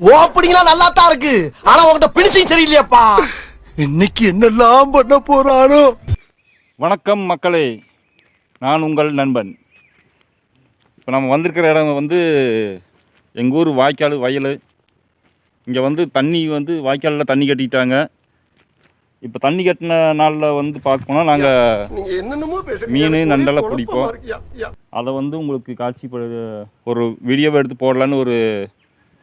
ஓப்பனிங்லாம் நல்லா தான் இருக்கு, ஆனா உன்கிட்ட பிடிச்சும் சரியில்லையாப்பா. இன்னைக்கு என்னெல்லாம் பண்ண போறானோ. வணக்கம் மக்களே, நான் உங்கள் நண்பன். இப்போ நம்ம வந்திருக்கிற இடம் வந்து எங்கள் ஊர் வாய்க்கால் வயல். இங்கே வந்து தண்ணி வந்து வாய்க்காலில் தண்ணி கட்டிட்டாங்க. இப்போ தண்ணி கட்டின நாளில் வந்து பார்க்க நாங்கள் மீன் நண்டெல்லாம் பிடிப்போம். அதை வந்து உங்களுக்கு ஒரு வீடியோவை எடுத்து போடலான்னு ஒரு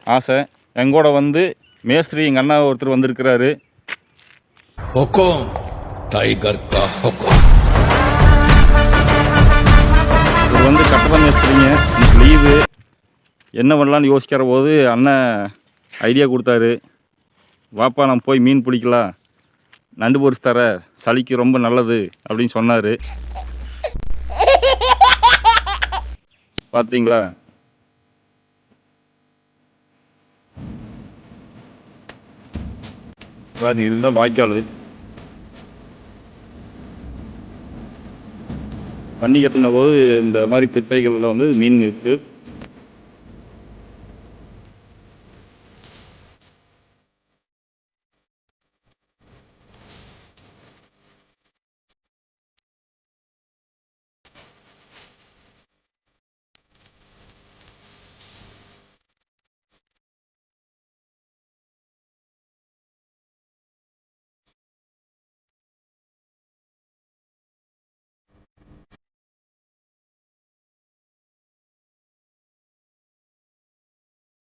ஆசை. எங்கூட வந்து மேஸ்திரி எங்கள் அண்ணா ஒருத்தர் வந்திருக்கிறாரு. हुकुम टाइगर का हुकुम. இவர் வந்து கட்டட மேஸ்திரிங்க. இன்னைக்கு லீவு, என்ன பண்ணலான்னு யோசிக்கிற போது அண்ணன் ஐடியா கொடுத்தாரு. வாப்பா நம்ம போய் மீன் பிடிக்கலாம், நண்டு பொரிச்சு தர, சளிக்கு ரொம்ப நல்லது அப்படின்னு சொன்னார். பார்த்தீங்களா, இதுதான் வாய்க்கால். தண்ணி கட்டின போது இந்த மாதிரி திட்டைகளில் வந்து மீன் இருக்குது.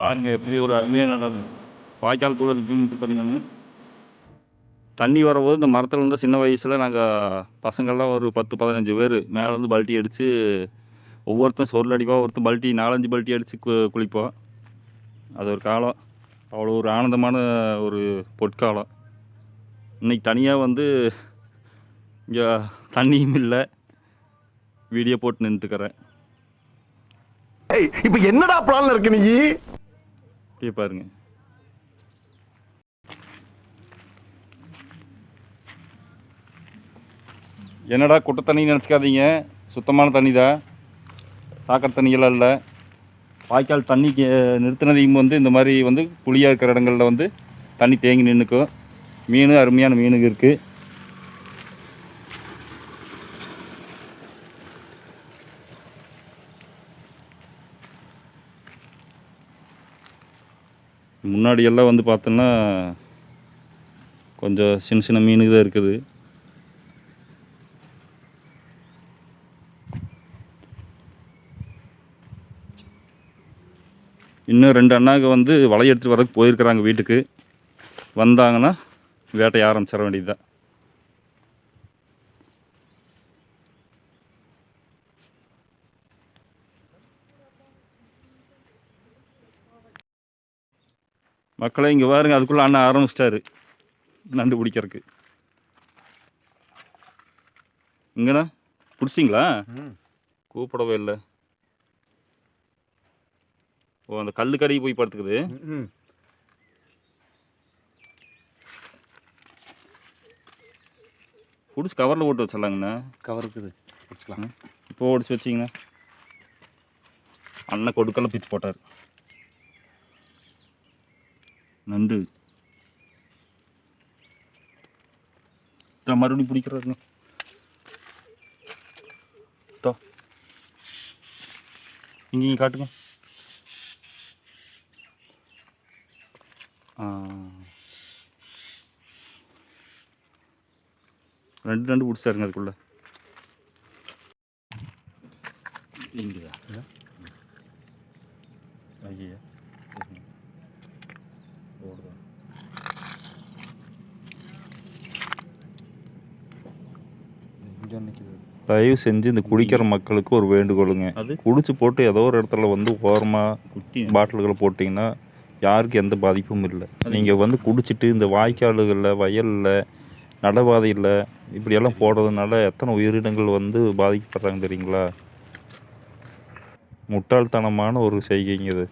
பாருங்க எப்படி ஒரு அருமையான வாய்க்கால் கூட இருக்குன்னு பார்த்தீங்கன்னா, தண்ணி வரபோது இந்த மரத்தில் இருந்து சின்ன வயசில் நாங்கள் பசங்கள்லாம் ஒரு 10-15 பேர் மேலே வந்து பல்ட்டி அடித்து ஒவ்வொருத்தரும் சொல் அடிப்போம். ஒருத்தர் பல்ட்டி 4-5 பல்ட்டி அடித்து குளிப்போம். அது ஒரு காலம், அவ்வளோ ஒரு ஆனந்தமான ஒரு பொற்காலம். இன்றைக்கி தனியாக வந்து இங்கே தண்ணியும் இல்லை, வீடியோ போட்டு நின்றுட்டுக்கிறேன். இப்ப என்னடா பிளான்ல இருக்கு நீ? பாருங்க, என்னடா குட்டை தண்ணி நினச்சிக்காதீங்க, சுத்தமான தண்ணி தான், சாக்கடை தண்ணியெல்லாம் இல்லை. வாய்க்கால் தண்ணிக்கு நிறுத்தினதையும் வந்து இந்த மாதிரி வந்து குழியாக இருக்கிற இடங்களில் வந்து தண்ணி தேங்கி நின்றுக்கும். மீன் அருமையான மீனுங்க இருக்குது. முன்னாடி எல்லாம் வந்து பார்த்தோன்னா கொஞ்சம் சின்ன சின்ன மீனுக்கு தான் இருக்குது. இன்னும் 2 அண்ணாங்க வந்து வலை எடுத்துகிட்டு வரதுக்கு போயிருக்கிறாங்க வீட்டுக்கு. வந்தாங்கன்னா வேட்டையை ஆரம்பிச்சிட வேண்டியது தான். மக்களை இங்கே பாருங்க, அதுக்குள்ளே அண்ணன் ஆரம்பிச்சிட்டாரு நண்டு பிடிக்கிறதுக்கு. இங்கண்ணா பிடிச்சிங்களா? கூப்பிடவே இல்லை. ஓ, அந்த கல்லு கடைக்கு போய் படுத்துக்குது. பிடிச்சி கவரில் போட்டு வச்சிடலாங்கண்ணா. கவர் இருக்குது, பிடிச்சிக்கலாம். இப்போ ஒடிச்சு வச்சிங்கண்ணா. அண்ணன் கொடுக்கல பிச்சு போட்டார். நண்டு மறுபடியும் பிடிக்கிறாருங்க. இங்கேயும் காட்டுங்க. ரெண்டு பிடிச்சாருங்க அதுக்குள்ள. இங்கேதான் ஐயா ஓடுதான். தயவு செஞ்சு இந்த குடிக்கிற மக்களுக்கு ஒரு வேண்டுகோளுங்க, குடிச்சு போட்டு ஏதோ ஒரு இடத்துல வந்து ஓரமாக பாட்டில்களை போட்டிங்கன்னா யாருக்கு எந்த பாதிப்பும் இல்லை. நீங்கள் வந்து குடிச்சிட்டு இந்த வாய்க்கால்களில் வயலில் நடபாதையில் இப்படியெல்லாம் போடுறதுனால எத்தனை உயிரினங்கள் வந்து பாதிக்கப்படுறாங்க தெரியுங்களா? முட்டாள்தனமான ஒரு செய்கைங்க இது.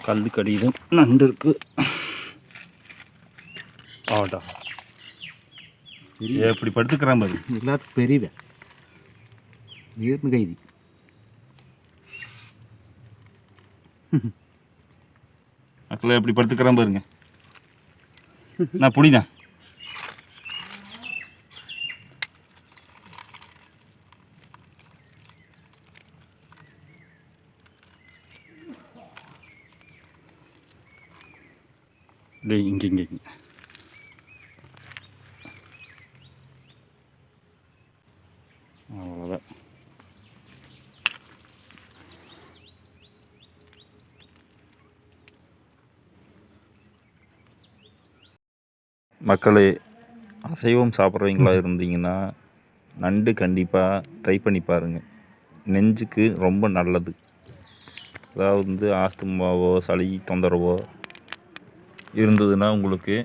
கல் கடிதம் நண்டு இருக்கு. ஆடா எப்படி படுத்துக்கிறான் பாரு. எல்லாத்துக்கும் பெரியத நீர்னு கைதி. மக்களே எப்படி படுத்துக்கிறேன் பாருங்க. நான் புடிண்ணா. டேய் இங்கே அவ்வளோதான். மக்களே, அசைவம் சாப்பிட்றவங்களா இருந்தீங்கன்னா நண்டு கண்டிப்பாக ட்ரை பண்ணி பாருங்கள். நெஞ்சுக்கு ரொம்ப நல்லது. அதாவது வந்து ஆஸ்துமாவோ சளி தொந்தரவோ இருந்ததுன்னா உங்களுக்கு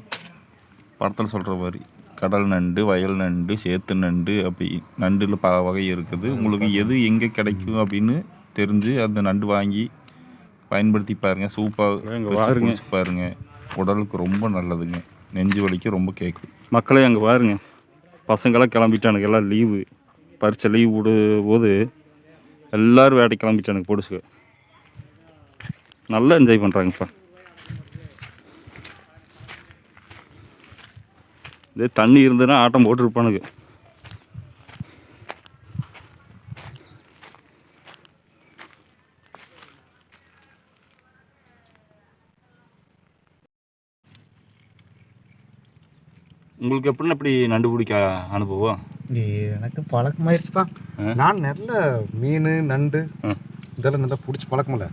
படத்தில் சொல்கிற மாதிரி கடல் நண்டு, வயல் நண்டு, சேத்து நண்டு, அப்படி நண்டில் பல வகை இருக்குது. உங்களுக்கு எது எங்கே கிடைக்கும் அப்படின்னு தெரிஞ்சு அந்த நண்டு வாங்கி பயன்படுத்தி பாருங்கள். சூப்பாக குடிச்சு பாருங்கள். உடலுக்கு ரொம்ப நல்லதுங்க. நெஞ்சு வலிக்கு ரொம்ப கேட்கும். மக்களே அங்கே பாருங்க, பசங்களாம் கிளம்பிட்டானுங்க. எல்லாம் லீவு, பரீட்சை லீவு விடு போது எல்லோரும் வேட்டைக்கு கிளம்பிட்டானுங்க. பொடுசுக்கு நல்லா என்ஜாய் பண்ணுறாங்கப்பா. இதே தண்ணி இருந்ததுன்னா ஆட்டம் போட்டுருப்பானுங்க. உங்களுக்கு எப்படின்னா இப்படி நண்டு பிடிக்க அனுபவம்? எனக்கு பழக்கமாயிருச்சுப்பா. நான் நல்ல மீன் நண்டு இதெல்லாம் நல்லா பிடிச்சி பழக்கமில்ல.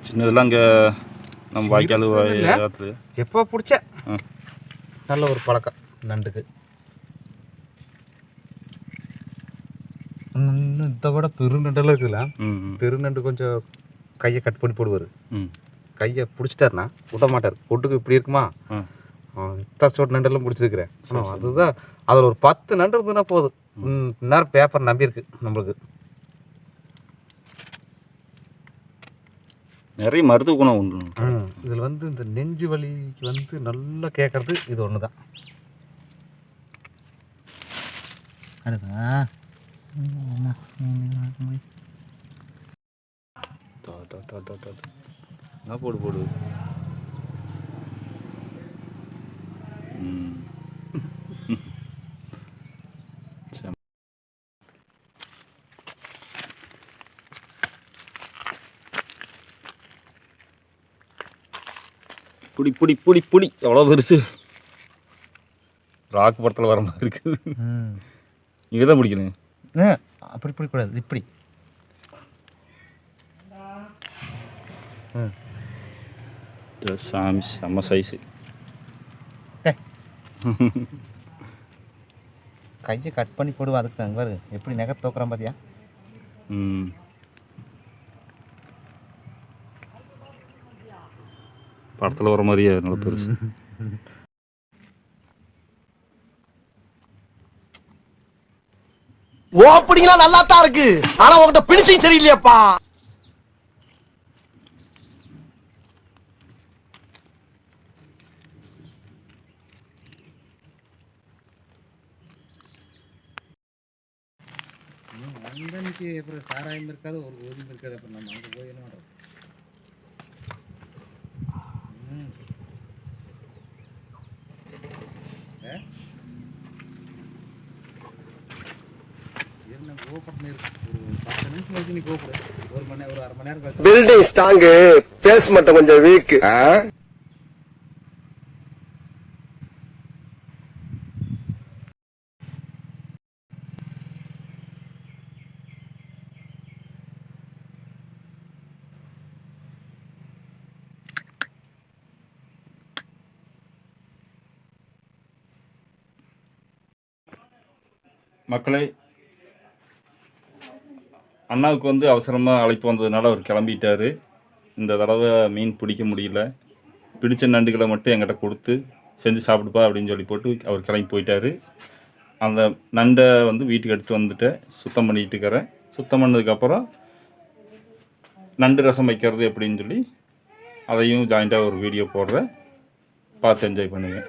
சின்னதெல்லாம் அங்கே நம்ம வாய்க்கால் எப்போ பிடிச்ச நல்ல ஒரு பழக்கம் நண்டுக்கு. இதை விட பெருநண்டெல்லாம் இருக்குதுல்ல, பெருநண்டு கொஞ்சம் கையை கட் பண்ணி போடுவார். கையை பிடிச்சிட்டாருன்னா விட மாட்டார். பொட்டுக்கு இப்படி இருக்குமா, இத்தாச்சோட்டு நண்டெல்லாம் பிடிச்சிருக்கிறேன். ஆனால் அதுதான் அதில் ஒரு 10 நண்டு இருந்ததுன்னா போதும். நேரம் பேப்பர் நம்பியிருக்கு நம்மளுக்கு. நிறைய மருத்துவ குணம் உண்டு இதில் வந்து இந்த நெஞ்சு வலிக்கு வந்து நல்லா கேட்கறது இது ஒன்று தான். போடு போடு. புடி புடி புடி புடி. எவ்வளோ பெருசு, ராக்கு படத்தில் வர மாதிரி இருக்குது. இங்கே தான் பிடிக்கணும். அப்படி பிடிக்கூடாது, இப்படி. சாமி செம்ம சைஸு. கையை கட் பண்ணி போடுவா. அதுக்கு தான் பாரு எப்படி நகை தோக்குறான் பார்த்தியா. படத்தில் வர மாதிரியே நல்ல பெருசு. ஓப்பனிங்லாம் நல்லா தான் இருக்கு, ஆனா உங்ககிட்ட பிடிச்சும் சரியில்லையாப்பா. அங்கன்னைக்கு அப்புறம் சாராயம் இருக்காது, ஒரு கோதுமை இருக்காது. அப்புறம் நம்ம அங்கே போய் என்ன பண்ணுறோம்? என்ன கோபப்பட்டு இருக்கு. ஒரு 10 நிமிஷம் கழிச்சு நீ கோபப்படு. ஒரு அரை மணி நேரம் கழிச்சு. பில்டிங் ஸ்ட்ராங்கு, பேஸ் மட்டும் கொஞ்சம் வீக். மக்களே, அண்ணாவுக்கு வந்து அவசரமாக அழைப்பு வந்ததுனால அவர் கிளம்பிட்டார். இந்த தடவை மீன் பிடிக்க முடியல. பிடிச்ச நண்டுகளை மட்டும் என்கிட்ட கொடுத்து செஞ்சு சாப்பிடுப்பா அப்படின்னு சொல்லி போட்டு அவர் கிளம்பி போயிட்டார். அந்த நண்டை வந்து வீட்டுக்கு எடுத்து வந்துட்டு சுத்தம் பண்ணிட்டு இருக்கிறேன். சுத்தம் பண்ணதுக்கப்புறம் நண்டு ரசம் வைக்கிறது எப்படின்னு சொல்லி அதையும் ஜாயிண்ட்டாக ஒரு வீடியோ போடுறேன். பார்த்து என்ஜாய் பண்ணுங்கள்.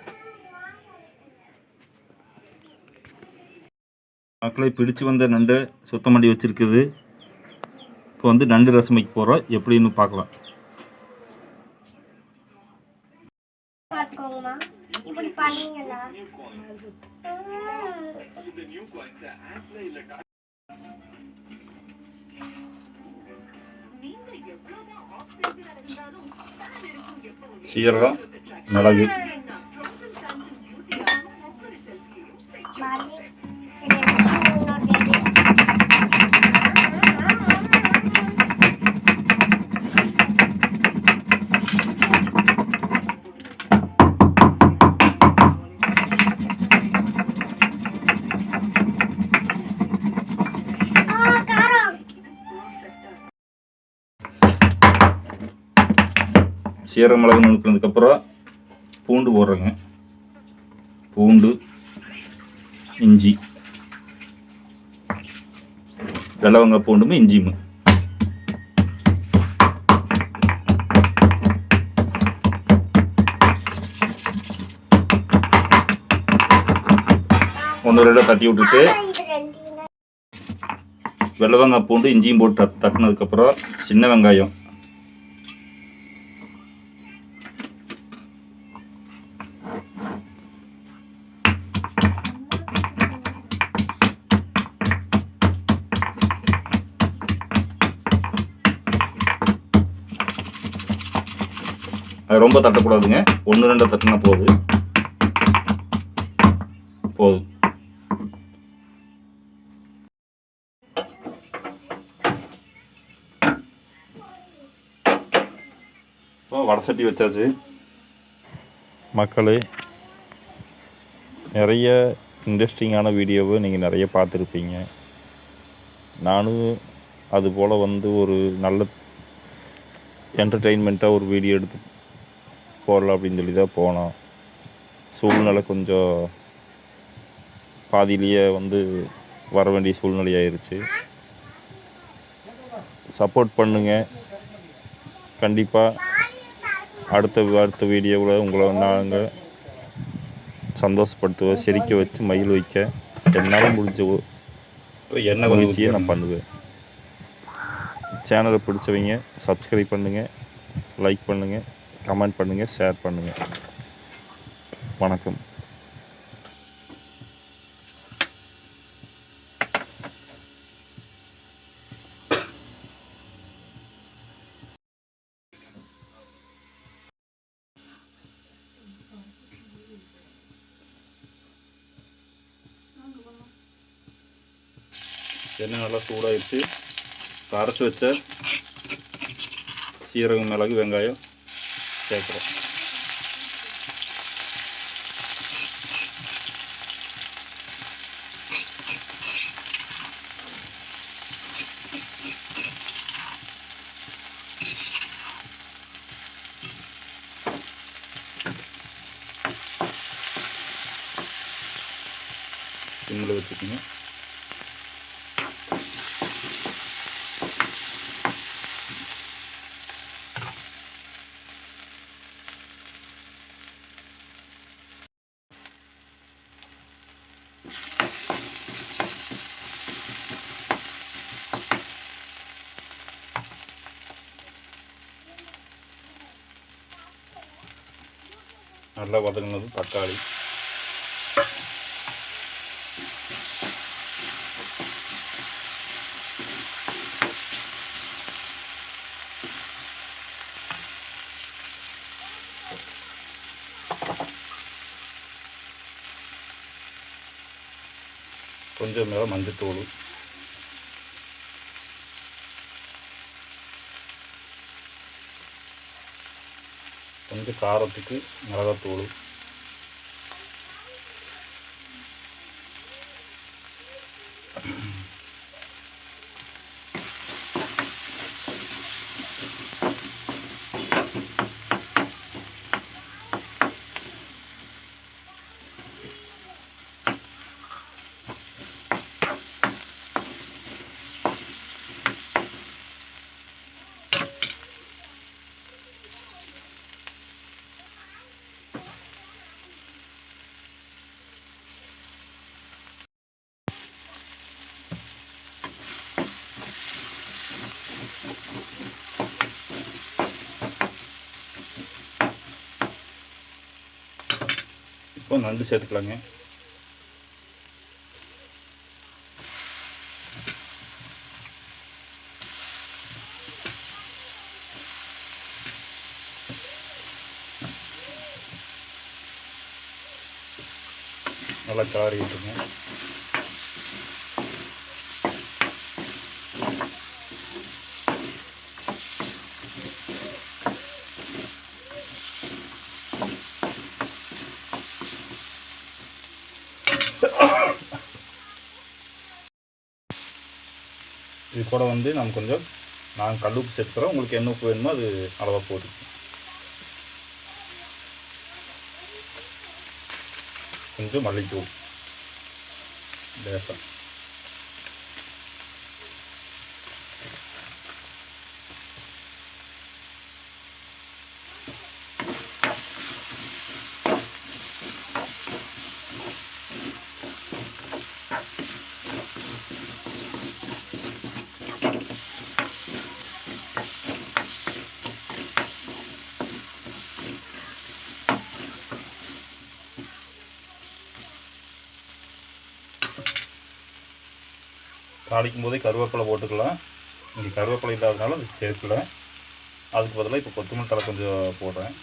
மக்களை, பிடிச்சு வந்த நண்டை சுத்தம் பண்ணி வச்சுருக்குது. இப்போ வந்து நண்டு ரசம் வைக்க போகிறோம், எப்படின்னு பார்க்கலாம். சீரகம், மிளகு, சீரக மிளகு நுணுக்கினதுக்கப்புறம் பூண்டு போடுறேங்க. பூண்டு, இஞ்சி, வெள்ளவங்க பூண்டும் இஞ்சியும் ஒன்று ரெண்டாக தட்டி விட்டுட்டு வெள்ளவங்காய் பூண்டு இஞ்சியும் போட்டு தட்டினதுக்கப்புறம் சின்ன வெங்காயம், அது ரொம்ப தட்டக்கூடாதுங்க, 1-2 தட்டினா போதும். இப்போ வடை சட்டி வச்சாச்சு. மக்களே, நிறைய இன்ட்ரெஸ்டிங்கான வீடியோவை நீங்கள் நிறைய பார்த்துருப்பீங்க. நானும் அதுபோல் வந்து ஒரு நல்ல என்டர்டெயின்மெண்ட்டாக ஒரு வீடியோ எடுத்து போடலாம் அப்படின்னு சொல்லி தான் போனோம். சூழ்நிலை கொஞ்சம் பாதியிலேயே வந்து வர வேண்டிய சூழ்நிலை ஆயிடுச்சு. சப்போர்ட் பண்ணுங்கள். கண்டிப்பாக அடுத்த வீடியோவில் உங்களை நாங்கள் சந்தோஷப்படுத்துவேன், சிரிக்க வச்சு மகிழ் வைக்க என்னால் முடிஞ்ச முயற்சியை நான் பண்ணுவேன். சேனலை பிடிச்சவங்க சப்ஸ்கிரைப் பண்ணுங்கள், லைக் பண்ணுங்கள், கமெண்ட் பண்ணுங்கள், ஷேர் பண்ணுங்கள். வணக்கம். எண்ணெய் நல்லா சூடாகிடுச்சு. அரைச்சி வச்ச சீரகம், மிளகு, வெங்காயம் சேர்க்குறோம். சிம்மில் வச்சுக்கோங்க. நல்லா வதங்கினது தக்காளி, கொஞ்சம் மேலே மஞ்சத்தூள், கொஞ்சம் காரத்துக்கு மிளகாத்தூள், இப்போ நண்டு சேர்த்துக்கலாங்க. நல்லா கிளறி விட்டுருங்க. இது கூட வந்து நம்ம கொஞ்சம் நான் கல் உப்பு சேர்த்துக்கிறோம். உங்களுக்கு என்ன உப்பு வேணுமோ அது அளவாக போட்டுக்கணும். கொஞ்சம் மல்லித்தூள் லேசாக. தாளிக்கும் போதே கருவேப்பிலை போட்டுக்கலாம். இங்கே கருவேப்பிலை இல்லாததுனால அது சேர்க்கல. அதுக்கு பதிலாக இப்போ கொத்தமல்லி தழை கொஞ்சம் போடுறேன்.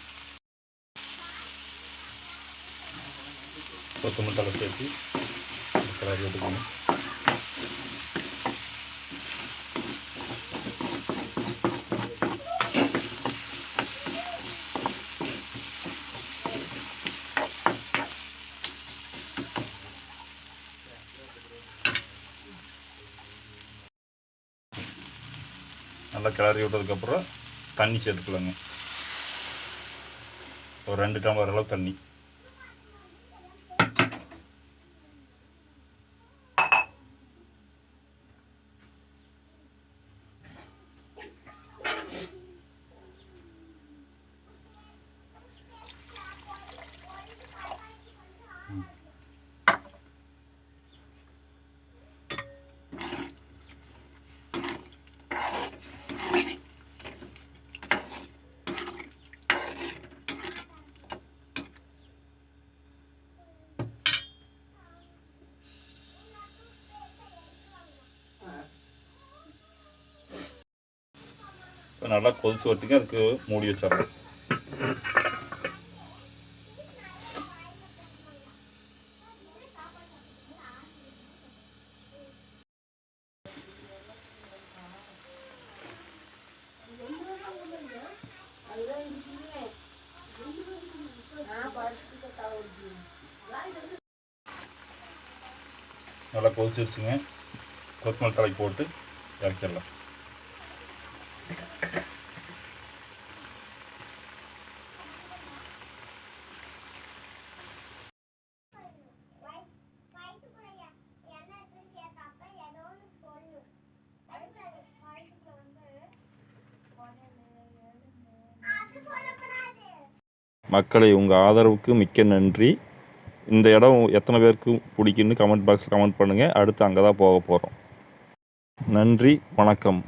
கொத்தமல்லி தழை சேர்த்து கிளறி எடுக்கணும். நல்லா கிளறி விட்டதுக்கப்புறம் தண்ணி சேர்த்துக்கலாங்க. ஒரு 2 டம்ளர் அளவு தண்ணி. இப்போ நல்லா கொதிச்சு வரட்டுங்க. அதுக்கு மூடி வச்சிடலாம். நல்லா கொதிச்சிருச்சுங்க. கொத்தமல்லி தழை போட்டு இறக்கிடலாம். மக்களை, உங்கள் ஆதரவுக்கு மிக்க நன்றி. இந்த இடம் எத்தனை பேருக்கு பிடிக்குன்னு கமெண்ட் பாக்ஸில் கமெண்ட் பண்ணுங்கள். அடுத்து அங்கே தான் போக போகிறோம். நன்றி, வணக்கம்.